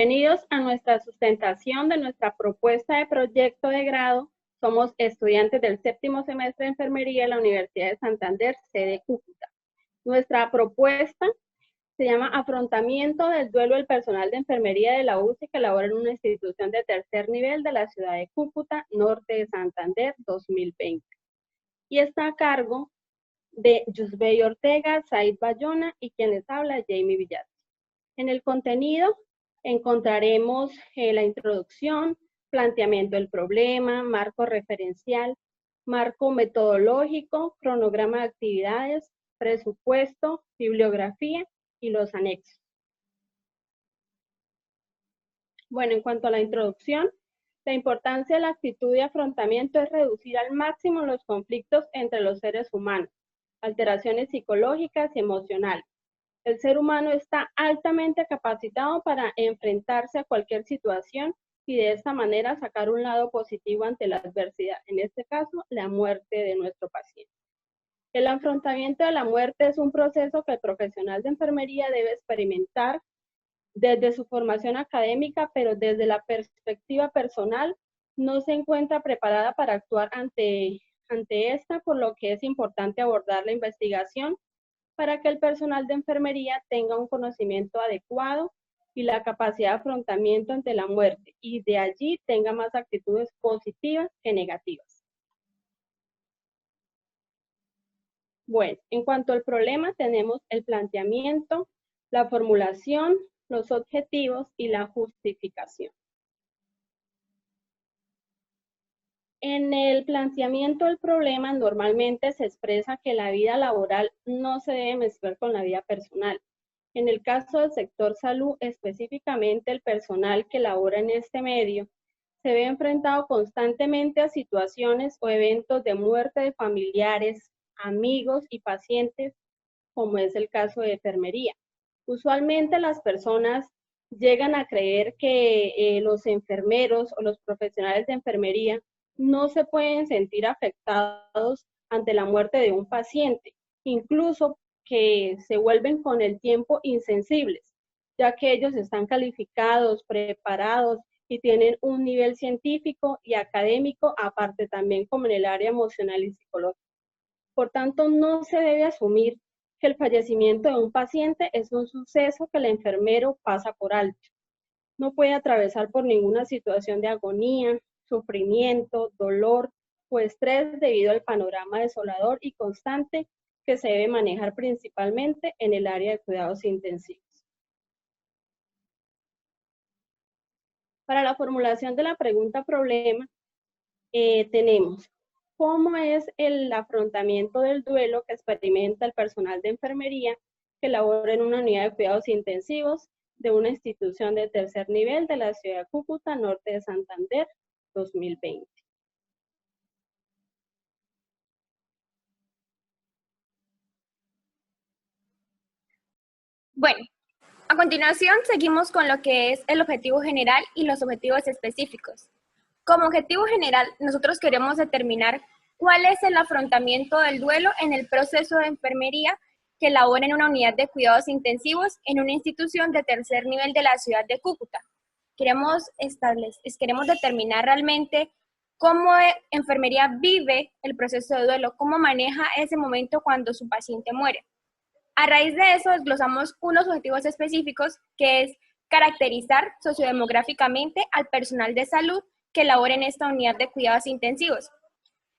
Bienvenidos a nuestra sustentación de nuestra propuesta de proyecto de grado. Somos estudiantes del séptimo semestre de enfermería en la Universidad de Santander, sede Cúcuta. Nuestra propuesta se llama Afrontamiento del duelo del personal de enfermería de la UCE que labora en una institución de tercer nivel de la ciudad de Cúcuta, norte de Santander, 2020. Y está a cargo de Yusbey Ortega, Said Bayona y quien les habla, Jamie Villar. En el contenido encontraremos la introducción, planteamiento del problema, marco referencial, marco metodológico, cronograma de actividades, presupuesto, bibliografía y los anexos. Bueno, en cuanto a la introducción, la importancia de la actitud de afrontamiento es reducir al máximo los conflictos entre los seres humanos, alteraciones psicológicas y emocionales. El ser humano está altamente capacitado para enfrentarse a cualquier situación y de esta manera sacar un lado positivo ante la adversidad, en este caso, la muerte de nuestro paciente. El afrontamiento de la muerte es un proceso que el profesional de enfermería debe experimentar desde su formación académica, pero desde la perspectiva personal no se encuentra preparada para actuar ante esta, por lo que es importante abordar la investigación para que el personal de enfermería tenga un conocimiento adecuado y la capacidad de afrontamiento ante la muerte, y de allí tenga más actitudes positivas que negativas. Bueno, en cuanto al problema, tenemos el planteamiento, la formulación, los objetivos y la justificación. En el planteamiento del problema normalmente se expresa que la vida laboral no se debe mezclar con la vida personal. En el caso del sector salud, específicamente el personal que labora en este medio, se ve enfrentado constantemente a situaciones o eventos de muerte de familiares, amigos y pacientes, como es el caso de enfermería. Usualmente las personas llegan a creer que los enfermeros o los profesionales de enfermería no se pueden sentir afectados ante la muerte de un paciente, incluso que se vuelven con el tiempo insensibles, ya que ellos están calificados, preparados y tienen un nivel científico y académico, aparte también como en el área emocional y psicológica. Por tanto, no se debe asumir que el fallecimiento de un paciente es un suceso que el enfermero pasa por alto. No puede atravesar por ninguna situación de agonía, sufrimiento, dolor o estrés debido al panorama desolador y constante que se debe manejar principalmente en el área de cuidados intensivos. Para la formulación de la pregunta problema, tenemos cómo es el afrontamiento del duelo que experimenta el personal de enfermería que labora en una unidad de cuidados intensivos de una institución de tercer nivel de la ciudad de Cúcuta, norte de Santander, 2020. Bueno, a continuación seguimos con lo que es el objetivo general y los objetivos específicos. Como objetivo general, nosotros queremos determinar cuál es el afrontamiento del duelo en el proceso de enfermería que labora en una unidad de cuidados intensivos en una institución de tercer nivel de la ciudad de Cúcuta. Queremos determinar realmente cómo enfermería vive el proceso de duelo, cómo maneja ese momento cuando su paciente muere. A raíz de eso, desglosamos unos objetivos específicos, que es caracterizar sociodemográficamente al personal de salud que labora en esta unidad de cuidados intensivos.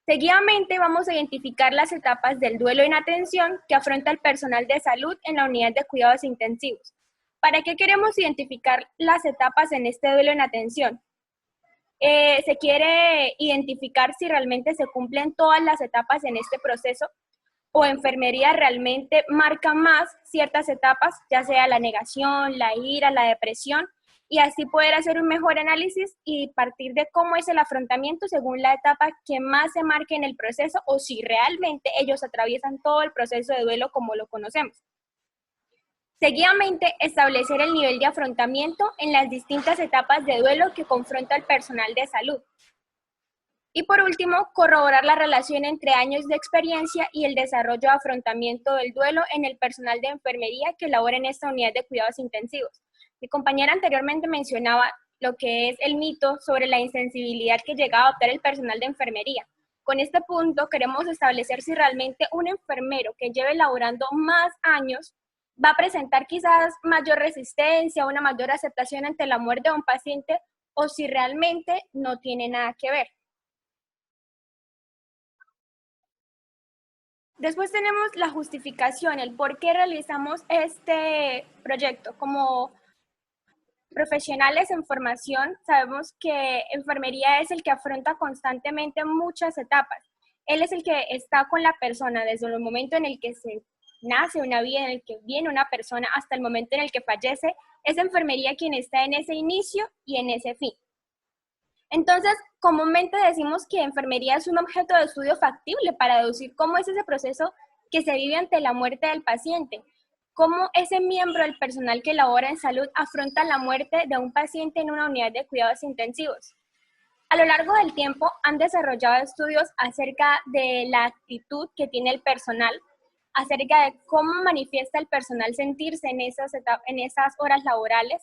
Seguidamente vamos a identificar las etapas del duelo en atención que afronta el personal de salud en la unidad de cuidados intensivos. ¿Para qué queremos identificar las etapas en este duelo en atención? Se quiere identificar si realmente se cumplen todas las etapas en este proceso, o enfermería realmente marca más ciertas etapas, ya sea la negación, la ira, la depresión, y así poder hacer un mejor análisis y partir de cómo es el afrontamiento según la etapa que más se marque en el proceso, o si realmente ellos atraviesan todo el proceso de duelo como lo conocemos. Seguidamente, establecer el nivel de afrontamiento en las distintas etapas de duelo que confronta el personal de salud. Y por último, corroborar la relación entre años de experiencia y el desarrollo de afrontamiento del duelo en el personal de enfermería que labora en esta unidad de cuidados intensivos. Mi compañera anteriormente mencionaba lo que es el mito sobre la insensibilidad que llega a adoptar el personal de enfermería. Con este punto queremos establecer si realmente un enfermero que lleve laborando más años va a presentar quizás mayor resistencia, una mayor aceptación ante la muerte de un paciente, o si realmente no tiene nada que ver. Después tenemos la justificación, el por qué realizamos este proyecto. Como profesionales en formación, sabemos que enfermería es el que afronta constantemente muchas etapas. Él es el que está con la persona desde el momento en el que se nace una vida, en el que viene una persona, hasta el momento en el que fallece. Es enfermería quien está en ese inicio y en ese fin. Entonces, comúnmente decimos que enfermería es un objeto de estudio factible para deducir cómo es ese proceso que se vive ante la muerte del paciente, cómo ese miembro del personal que labora en salud afronta la muerte de un paciente en una unidad de cuidados intensivos. A lo largo del tiempo han desarrollado estudios acerca de la actitud que tiene el personal, acerca de cómo manifiesta el personal sentirse en esas horas laborales.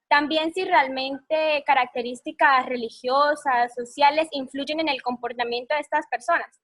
También si realmente características religiosas, sociales, influyen en el comportamiento de estas personas.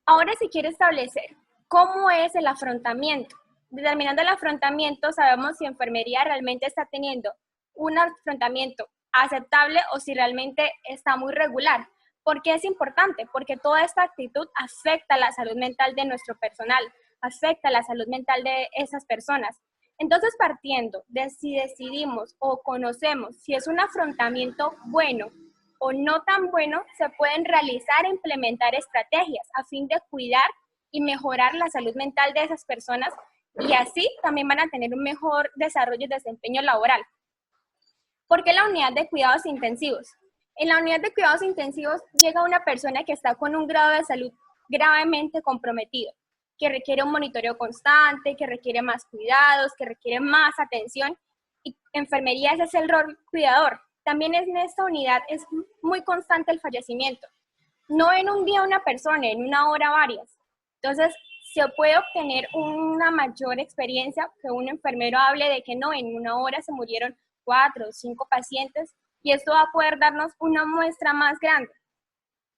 Ahora se quiere establecer cómo es el afrontamiento. Determinando el afrontamiento, sabemos si enfermería realmente está teniendo un afrontamiento aceptable o si realmente está muy regular. ¿Por qué es importante? Porque toda esta actitud afecta la salud mental de nuestro personal, afecta la salud mental de esas personas. Entonces, partiendo de si decidimos o conocemos si es un afrontamiento bueno o no tan bueno, se pueden realizar e implementar estrategias a fin de cuidar y mejorar la salud mental de esas personas, y así también van a tener un mejor desarrollo y desempeño laboral. ¿Por qué la unidad de cuidados intensivos? En la unidad de cuidados intensivos llega una persona que está con un grado de salud gravemente comprometido, que requiere un monitoreo constante, que requiere más cuidados, que requiere más atención, y enfermería ese es el rol cuidador. También en esta unidad es muy constante el fallecimiento. No en un día una persona, en una hora varias. Entonces, se puede obtener una mayor experiencia que un enfermero hable de que no, en una hora se murieron 4 o 5 pacientes, y esto va a poder darnos una muestra más grande.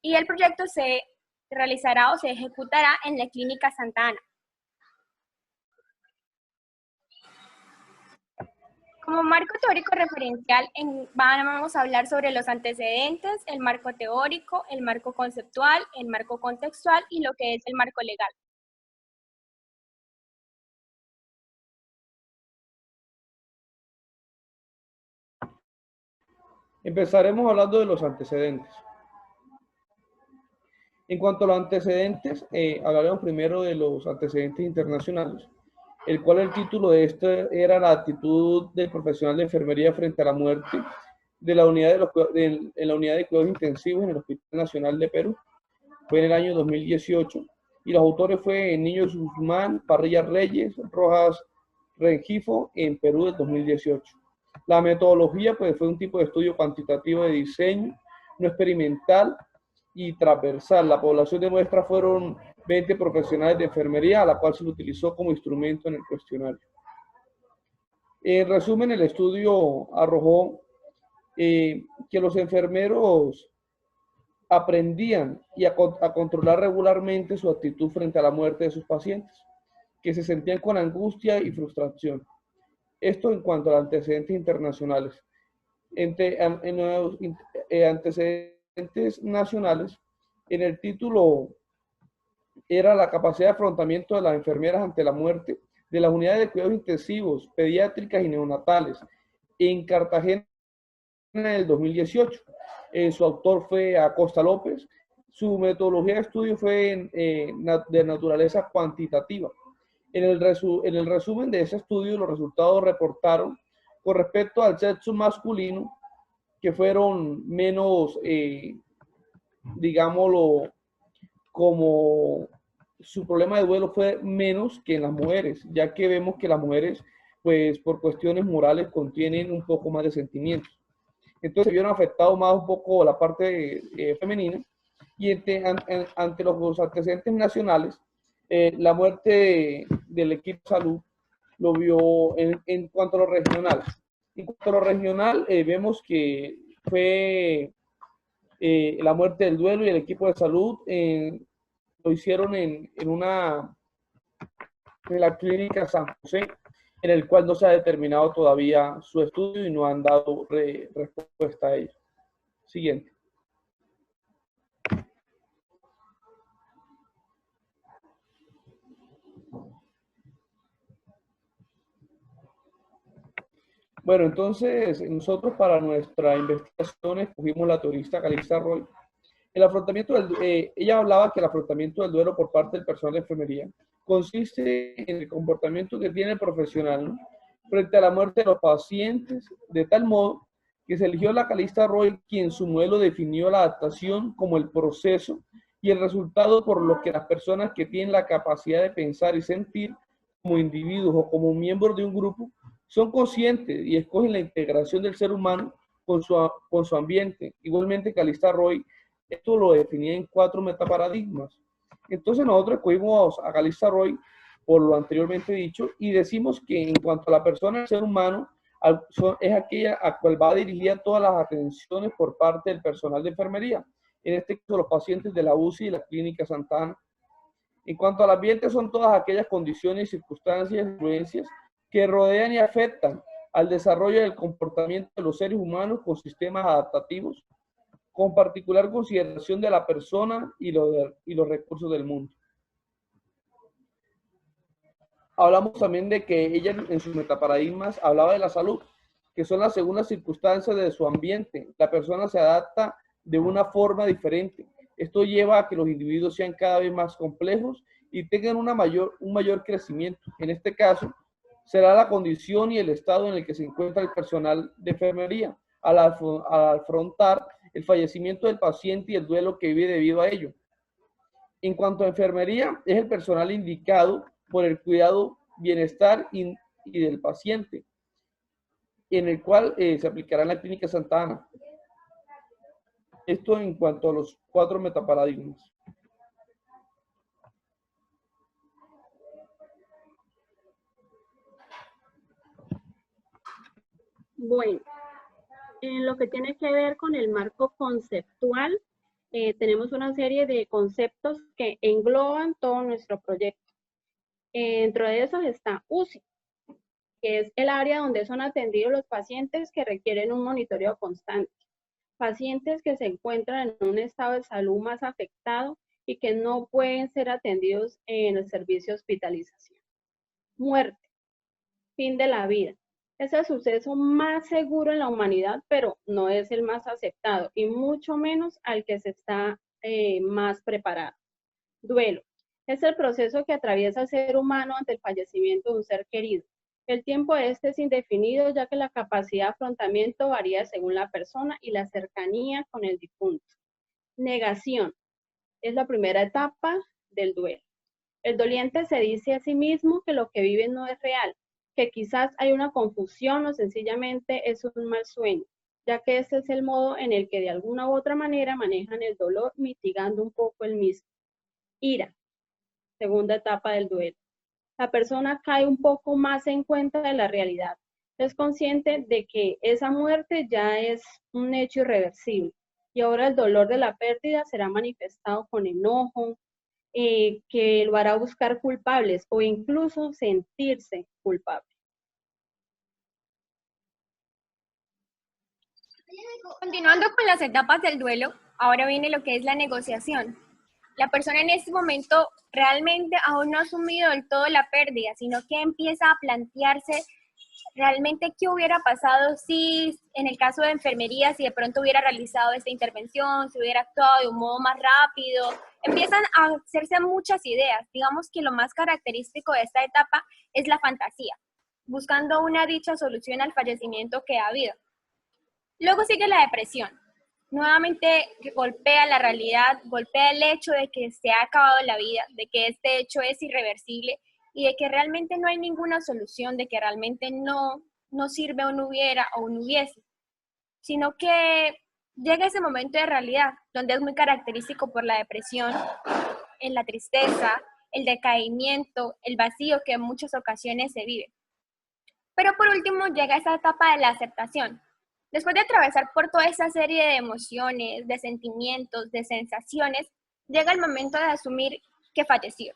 Y el proyecto se realizará o se ejecutará en la Clínica Santa Ana. Como marco teórico referencial, vamos a hablar sobre los antecedentes, el marco teórico, el marco conceptual, el marco contextual y lo que es el marco legal. Empezaremos hablando de los antecedentes. En cuanto a los antecedentes, hablaremos primero de los antecedentes internacionales, el cual el título de este era la actitud del profesional de enfermería frente a la muerte de la unidad en la unidad de cuidados intensivos en el Hospital Nacional de Perú. Fue en el año 2018 y los autores fue Niño Guzmán, Parrilla Reyes, Rojas Rengifo en Perú del 2018. La metodología pues, fue un tipo de estudio cuantitativo de diseño, no experimental y transversal. La población de muestra fueron 20 profesionales de enfermería, a la cual se le utilizó como instrumento en el cuestionario. En resumen, el estudio arrojó que los enfermeros aprendían a controlar regularmente su actitud frente a la muerte de sus pacientes, que se sentían con angustia y frustración. Esto en cuanto a antecedentes internacionales. En los antecedentes nacionales, en el título era la capacidad de afrontamiento de las enfermeras ante la muerte de las unidades de cuidados intensivos, pediátricas y neonatales en Cartagena en el 2018. Su autor fue Acosta López. Su metodología de estudio fue de naturaleza cuantitativa. En el resumen de ese estudio, los resultados reportaron con respecto al sexo masculino que fueron menos, digámoslo, como su problema de duelo fue menos que en las mujeres, ya que vemos que las mujeres, pues por cuestiones morales, contienen un poco más de sentimientos. Entonces se vieron afectados más un poco la parte femenina, y ante los antecedentes nacionales, la muerte del equipo de salud lo vio en cuanto a lo regional. En cuanto a lo regional, vemos que fue la muerte del duelo y el equipo de salud lo hicieron en la clínica San José, en el cual no se ha determinado todavía su estudio y no han dado respuesta a ello. Siguiente. Bueno, entonces nosotros para nuestra investigación escogimos la teorista Calista Roy. Ella hablaba que el afrontamiento del duelo por parte del personal de enfermería consiste en el comportamiento que tiene el profesional, ¿no?, frente a la muerte de los pacientes, de tal modo que se eligió la Calista Roy, quien su modelo definió la adaptación como el proceso y el resultado por lo que las personas que tienen la capacidad de pensar y sentir como individuos o como miembros de un grupo son conscientes y escogen la integración del ser humano con su ambiente. Igualmente, Calista Roy esto lo definía en 4 metaparadigmas. Entonces nosotros escogimos a Calista Roy por lo anteriormente dicho y decimos que en cuanto a la persona, el ser humano es aquella a cual va dirigida todas las atenciones por parte del personal de enfermería, en este caso los pacientes de la UCI y la Clínica Santa Ana. En cuanto al ambiente, son todas aquellas condiciones, circunstancias, influencias que rodean y afectan al desarrollo del comportamiento de los seres humanos con sistemas adaptativos, con particular consideración de la persona y los recursos del mundo. Hablamos también de que ella en sus metaparadigmas hablaba de la salud, que son las segundas circunstancias de su ambiente. La persona se adapta de una forma diferente. Esto lleva a que los individuos sean cada vez más complejos y tengan un mayor crecimiento. En este caso, será la condición y el estado en el que se encuentra el personal de enfermería al afrontar el fallecimiento del paciente y el duelo que vive debido a ello. En cuanto a enfermería, es el personal indicado por el cuidado, bienestar y del paciente, en el cual se aplicará en la Clínica Santa Ana. Esto en cuanto a los 4 metaparadigmas. Bueno, en lo que tiene que ver con el marco conceptual, tenemos una serie de conceptos que engloban todo nuestro proyecto. Dentro de esos está UCI, que es el área donde son atendidos los pacientes que requieren un monitoreo constante, pacientes que se encuentran en un estado de salud más afectado y que no pueden ser atendidos en el servicio de hospitalización. Muerte, fin de la vida. Es el suceso más seguro en la humanidad, pero no es el más aceptado y mucho menos al que se está más preparado. Duelo. Es el proceso que atraviesa el ser humano ante el fallecimiento de un ser querido. El tiempo de este es indefinido, ya que la capacidad de afrontamiento varía según la persona y la cercanía con el difunto. Negación. Es la primera etapa del duelo. El doliente se dice a sí mismo que lo que vive no es real, que quizás hay una confusión o sencillamente es un mal sueño, ya que este es el modo en el que de alguna u otra manera manejan el dolor, mitigando un poco el mismo. Ira, segunda etapa del duelo. La persona cae un poco más en cuenta de la realidad. Es consciente de que esa muerte ya es un hecho irreversible y ahora el dolor de la pérdida será manifestado con enojo, que lo hará buscar culpables o incluso sentirse culpable. Continuando con las etapas del duelo, ahora viene lo que es la negociación. La persona en este momento realmente aún no ha asumido del todo la pérdida, sino que empieza a plantearse realmente qué hubiera pasado si, en el caso de enfermería, si de pronto hubiera realizado esta intervención, si hubiera actuado de un modo más rápido. Empiezan a hacerse muchas ideas. Digamos que lo más característico de esta etapa es la fantasía, buscando una dicha solución al fallecimiento que ha habido. Luego sigue la depresión. Nuevamente golpea la realidad, golpea el hecho de que se ha acabado la vida, de que este hecho es irreversible y de que realmente no hay ninguna solución, de que realmente no sirve o no hubiera o no hubiese, sino que llega ese momento de realidad, donde es muy característico por la depresión, en la tristeza, el decaimiento, el vacío que en muchas ocasiones se vive. Pero por último llega esa etapa de la aceptación. Después de atravesar por toda esa serie de emociones, de sentimientos, de sensaciones, llega el momento de asumir que falleció,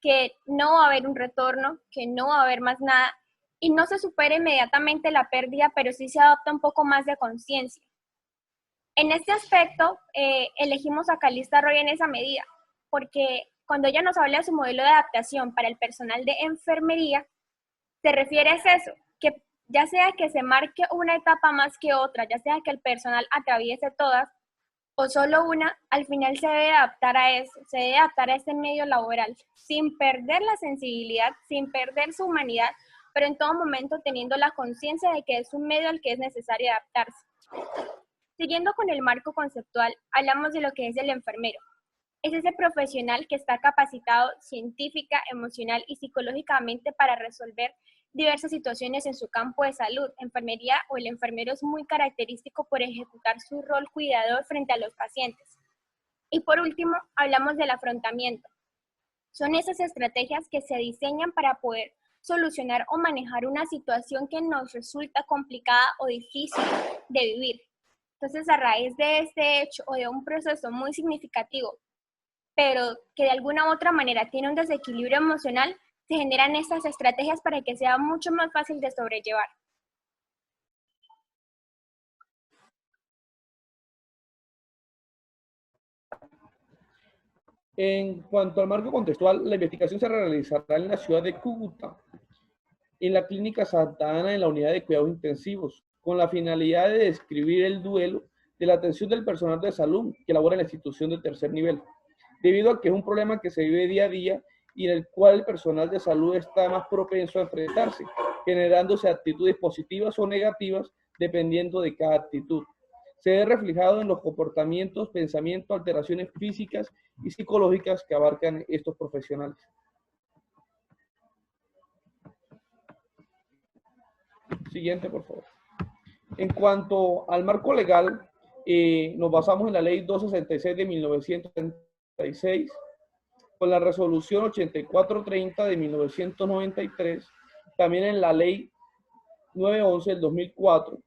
que no va a haber un retorno, que no va a haber más nada, y no se supera inmediatamente la pérdida, pero sí se adopta un poco más de conciencia. En este aspecto, elegimos a Calista Roy en esa medida, porque cuando ella nos habla de su modelo de adaptación para el personal de enfermería, se refiere a eso, que ya sea que se marque una etapa más que otra, ya sea que el personal atraviese todas, o solo una, al final se debe adaptar a eso, se debe adaptar a este medio laboral, sin perder la sensibilidad, sin perder su humanidad, pero en todo momento teniendo la conciencia de que es un medio al que es necesario adaptarse. Siguiendo con el marco conceptual, hablamos de lo que es el enfermero. Es ese profesional que está capacitado científica, emocional y psicológicamente para resolver diversas situaciones en su campo de salud. Enfermería o el enfermero es muy característico por ejecutar su rol cuidador frente a los pacientes. Y por último, hablamos del afrontamiento. Son esas estrategias que se diseñan para poder solucionar o manejar una situación que nos resulta complicada o difícil de vivir. Entonces, a raíz de este hecho o de un proceso muy significativo, pero que de alguna u otra manera tiene un desequilibrio emocional, se generan estas estrategias para que sea mucho más fácil de sobrellevar. En cuanto al marco contextual, la investigación se realizará en la ciudad de Cúcuta, en la Clínica Santa Ana, en la unidad de cuidados intensivos, con la finalidad de describir el duelo de la atención del personal de salud que labora en la institución de tercer nivel, debido a que es un problema que se vive día a día y en el cual el personal de salud está más propenso a enfrentarse, generándose actitudes positivas o negativas dependiendo de cada actitud. Se ve reflejado en los comportamientos, pensamientos, alteraciones físicas y psicológicas que abarcan estos profesionales. Siguiente, por favor. En cuanto al marco legal, nos basamos en la ley 266 de 1936, con la resolución 8430 de 1993, también en la ley 911 del 2004,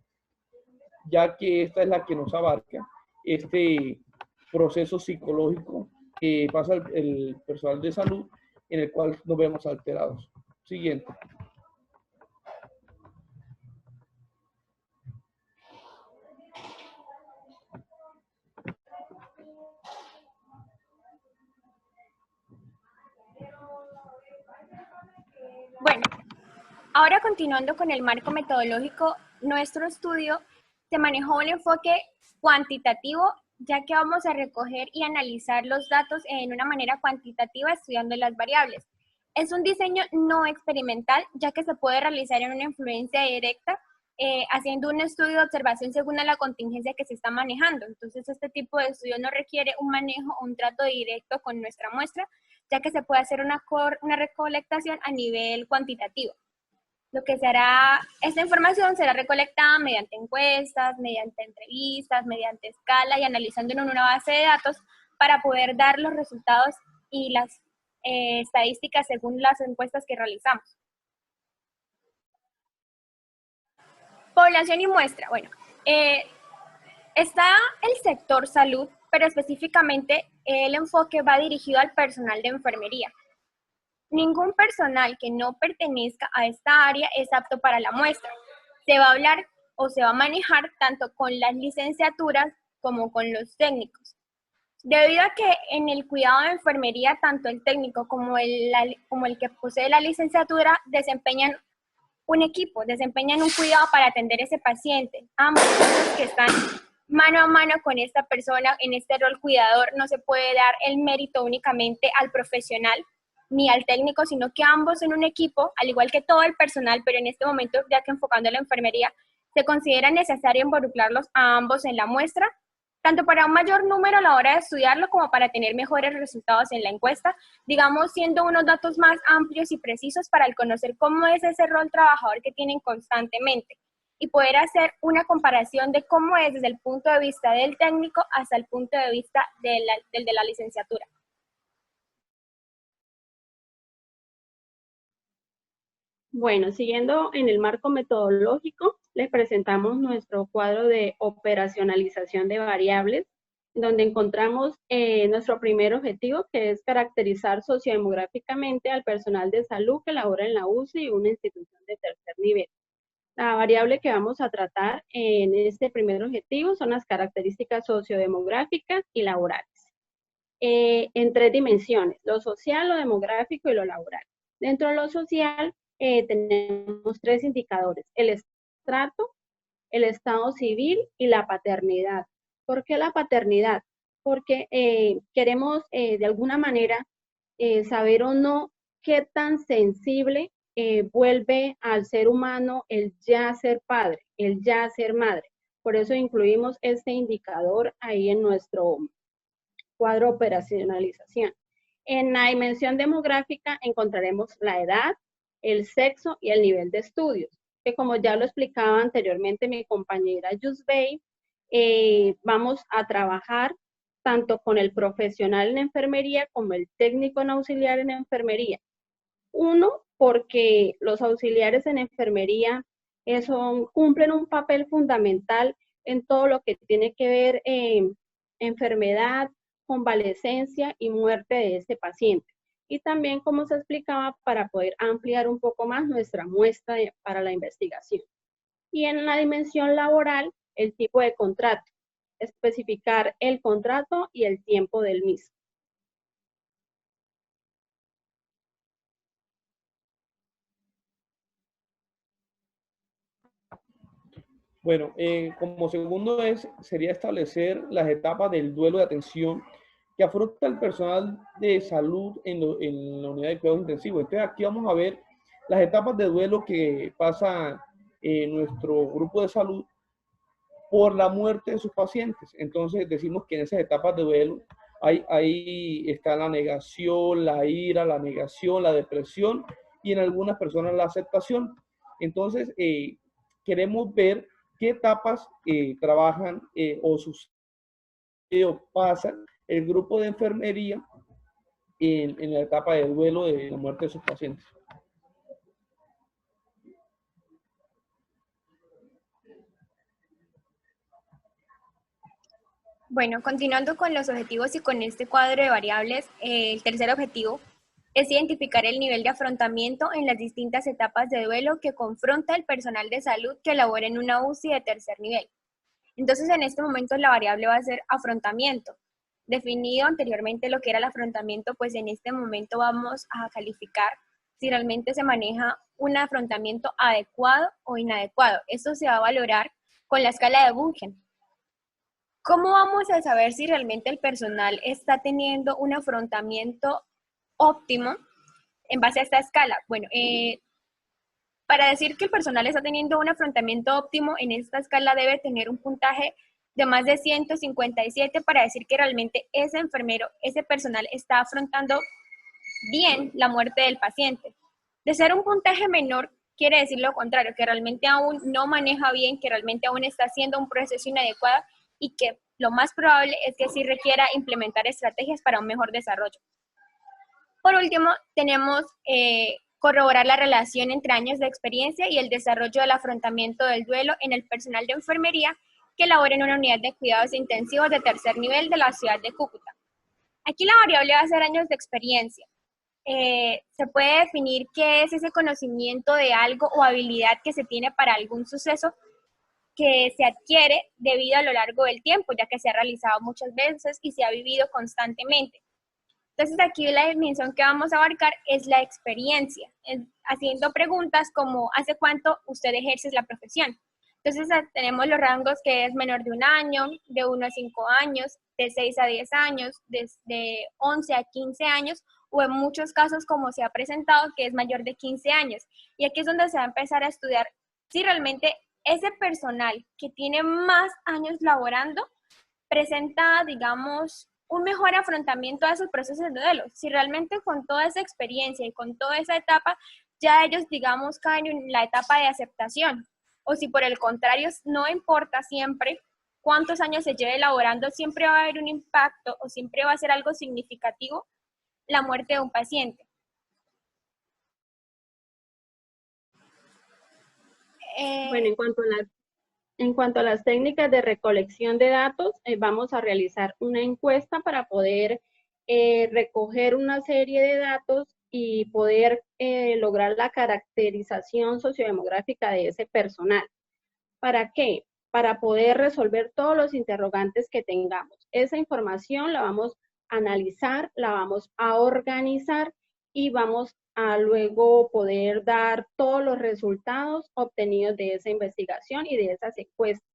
ya que esta es la que nos abarca este proceso psicológico que pasa el personal de salud en el cual nos vemos alterados. Siguiente. Bueno, ahora continuando con el marco metodológico, nuestro estudio se manejó un enfoque cuantitativo, ya que vamos a recoger y analizar los datos en una manera cuantitativa estudiando las variables. Es un diseño no experimental, ya que se puede realizar en una influencia directa, haciendo un estudio de observación según la contingencia que se está manejando. Entonces, este tipo de estudio no requiere un manejo o un trato directo con nuestra muestra, ya que se puede hacer una recolectación a nivel cuantitativo. Lo que se hará, esta información será recolectada mediante encuestas, mediante entrevistas, mediante escala y analizando en una base de datos para poder dar los resultados y las estadísticas según las encuestas que realizamos. Población y muestra. Bueno, está el sector salud, pero específicamente el enfoque va dirigido al personal de enfermería. Ningún personal que no pertenezca a esta área es apto para la muestra. Se va a hablar o se va a manejar tanto con las licenciaturas como con los técnicos. Debido a que en el cuidado de enfermería, tanto el técnico como el que posee la licenciatura desempeñan un equipo, desempeñan un cuidado para atender a ese paciente. Ambos que están mano a mano con esta persona en este rol cuidador, no se puede dar el mérito únicamente al profesional ni al técnico, sino que ambos en un equipo, al igual que todo el personal, pero en este momento, ya que enfocando a la enfermería, se considera necesario involucrarlos a ambos en la muestra, tanto para un mayor número a la hora de estudiarlo como para tener mejores resultados en la encuesta, digamos, siendo unos datos más amplios y precisos para el conocer cómo es ese rol trabajador que tienen constantemente y poder hacer una comparación de cómo es desde el punto de vista del técnico hasta el punto de vista del de la licenciatura. Bueno, siguiendo en el marco metodológico, les presentamos nuestro cuadro de operacionalización de variables, donde encontramos nuestro primer objetivo, que es caracterizar sociodemográficamente al personal de salud que labora en la UCI y una institución de tercer nivel. La variable que vamos a tratar en este primer objetivo son las características sociodemográficas y laborales, en tres dimensiones: lo social, lo demográfico y lo laboral. Dentro de lo social tenemos tres indicadores: el estrato, el estado civil y la paternidad. ¿Por qué la paternidad? Porque queremos de alguna manera saber o no qué tan sensible vuelve al ser humano el ya ser padre, el ya ser madre. Por eso incluimos este indicador ahí en nuestro cuadro operacionalización. En la dimensión demográfica encontraremos la edad, el sexo y el nivel de estudios, que como ya lo explicaba anteriormente mi compañera Yusbey, vamos a trabajar tanto con el profesional en enfermería como el técnico en auxiliar en enfermería. Uno, porque los auxiliares en enfermería cumplen un papel fundamental en todo lo que tiene que ver enfermedad, convalecencia y muerte de este paciente. Y también, como se explicaba, para poder ampliar un poco más nuestra muestra para la investigación. Y en la dimensión laboral, el tipo de contrato, especificar el contrato y el tiempo del mismo. Bueno, como segundo sería establecer las etapas del duelo de atención que afronta el personal de salud en la unidad de cuidados intensivos. Entonces aquí vamos a ver las etapas de duelo que pasa nuestro grupo de salud por la muerte de sus pacientes. Entonces decimos que en esas etapas de duelo ahí está la negación, la ira, la negación, la depresión y en algunas personas la aceptación. Entonces queremos ver qué etapas trabajan o sucede o pasa el grupo de enfermería en la etapa de duelo de la muerte de sus pacientes. Bueno, continuando con los objetivos y con este cuadro de variables, el tercer objetivo es identificar el nivel de afrontamiento en las distintas etapas de duelo que confronta el personal de salud que labora en una UCI de tercer nivel. Entonces, en este momento la variable va a ser afrontamiento. Definido anteriormente lo que era el afrontamiento, pues en este momento vamos a calificar si realmente se maneja un afrontamiento adecuado o inadecuado. Esto se va a valorar con la escala de Bungen. ¿Cómo vamos a saber si realmente el personal está teniendo un afrontamiento óptimo en base a esta escala? Bueno, para decir que el personal está teniendo un afrontamiento óptimo en esta escala debe tener un puntaje de más de 157 para decir que realmente ese enfermero, ese personal está afrontando bien la muerte del paciente. De ser un puntaje menor, quiere decir lo contrario, que realmente aún no maneja bien, que realmente aún está haciendo un proceso inadecuado y que lo más probable es que sí requiera implementar estrategias para un mejor desarrollo. Por último, tenemos corroborar la relación entre años de experiencia y el desarrollo del afrontamiento del duelo en el personal de enfermería que labora en una unidad de cuidados intensivos de tercer nivel de la ciudad de Cúcuta. Aquí la variable va a ser años de experiencia. Se puede definir qué es ese conocimiento de algo o habilidad que se tiene para algún suceso que se adquiere debido a lo largo del tiempo, ya que se ha realizado muchas veces y se ha vivido constantemente. Entonces aquí la dimensión que vamos a abarcar es la experiencia, haciendo preguntas como ¿hace cuánto usted ejerce la profesión? Entonces tenemos los rangos que es menor de un año, de 1 a 5 años, de 6 a 10 años, de 11 a 15 años, o en muchos casos como se ha presentado que es mayor de 15 años. Y aquí es donde se va a empezar a estudiar si realmente ese personal que tiene más años laborando presenta, digamos, un mejor afrontamiento a sus procesos de duelo. Si realmente con toda esa experiencia y con toda esa etapa, ya ellos, digamos, caen en la etapa de aceptación. O si por el contrario, no importa siempre cuántos años se lleve elaborando, siempre va a haber un impacto o siempre va a ser algo significativo la muerte de un paciente. Bueno, en cuanto a las técnicas de recolección de datos, vamos a realizar una encuesta para poder recoger una serie de datos y poder lograr la caracterización sociodemográfica de ese personal. ¿Para qué? Para poder resolver todos los interrogantes que tengamos. Esa información la vamos a analizar, la vamos a organizar y vamos a luego poder dar todos los resultados obtenidos de esa investigación y de esas encuestas,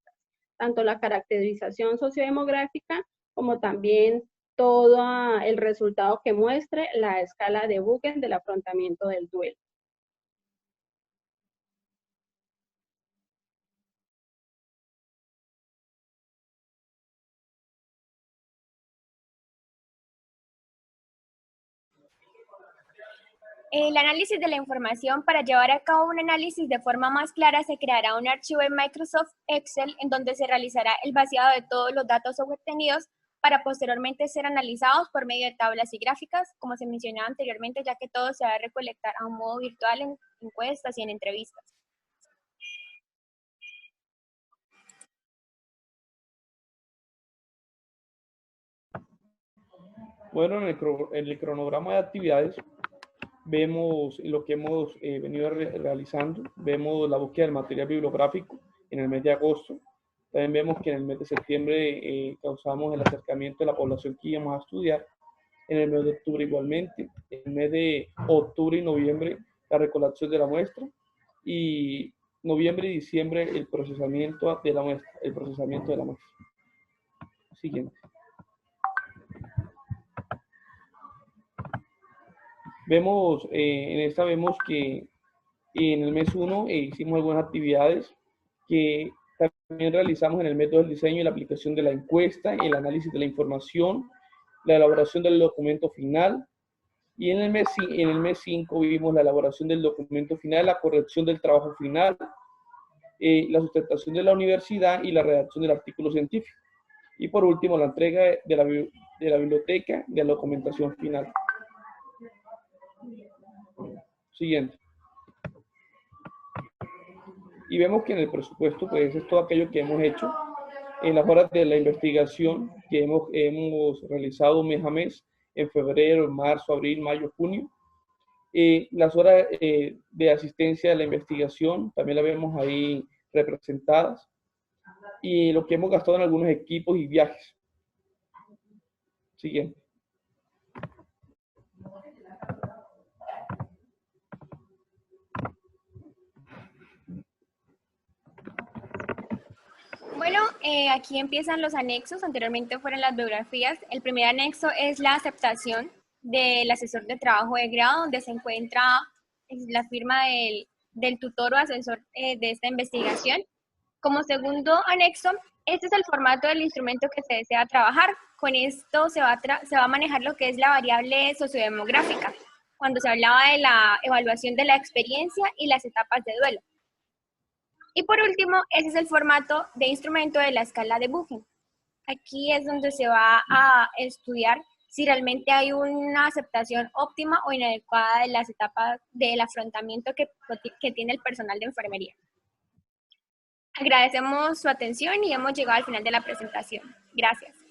tanto la caracterización sociodemográfica como también todo el resultado que muestre la escala de Buchem del afrontamiento del duelo. El análisis de la información. Para llevar a cabo un análisis de forma más clara, se creará un archivo en Microsoft Excel en donde se realizará el vaciado de todos los datos obtenidos para posteriormente ser analizados por medio de tablas y gráficas, como se mencionaba anteriormente, ya que todo se va a recolectar a un modo virtual en encuestas y en entrevistas. Bueno, en el cronograma de actividades vemos lo que hemos venido realizando. Vemos la búsqueda del material bibliográfico en el mes de agosto. También vemos que en el mes de septiembre causamos el acercamiento de la población que íbamos a estudiar. En el mes de octubre igualmente. En el mes de octubre y noviembre la recolección de la muestra. Y noviembre y diciembre el procesamiento de la muestra. Siguiente. Vemos, en esta vemos que en el mes 1 hicimos algunas actividades que también realizamos en el mes 2, el diseño y la aplicación de la encuesta, el análisis de la información, la elaboración del documento final, y en el mes 5 vimos la elaboración del documento final, la corrección del trabajo final, la sustentación de la universidad y la redacción del artículo científico. Y por último, la entrega de la biblioteca de la documentación final. Siguiente. Y vemos que en el presupuesto, pues es todo aquello que hemos hecho en las horas de la investigación que hemos realizado mes a mes, en febrero, en marzo, abril, mayo, junio. Las horas de asistencia a la investigación también las vemos ahí representadas. Y lo que hemos gastado en algunos equipos y viajes. Siguiente. Bueno, aquí empiezan los anexos. Anteriormente fueron las biografías. El primer anexo es la aceptación del asesor de trabajo de grado, donde se encuentra la firma del tutor o asesor de esta investigación. Como segundo anexo, este es el formato del instrumento que se desea trabajar. Con esto se va a manejar lo que es la variable sociodemográfica, cuando se hablaba de la evaluación de la experiencia y las etapas de duelo. Y por último, ese es el formato de instrumento de la escala de Buchem. Aquí es donde se va a estudiar si realmente hay una aceptación óptima o inadecuada de las etapas del afrontamiento que tiene el personal de enfermería. Agradecemos su atención y hemos llegado al final de la presentación. Gracias.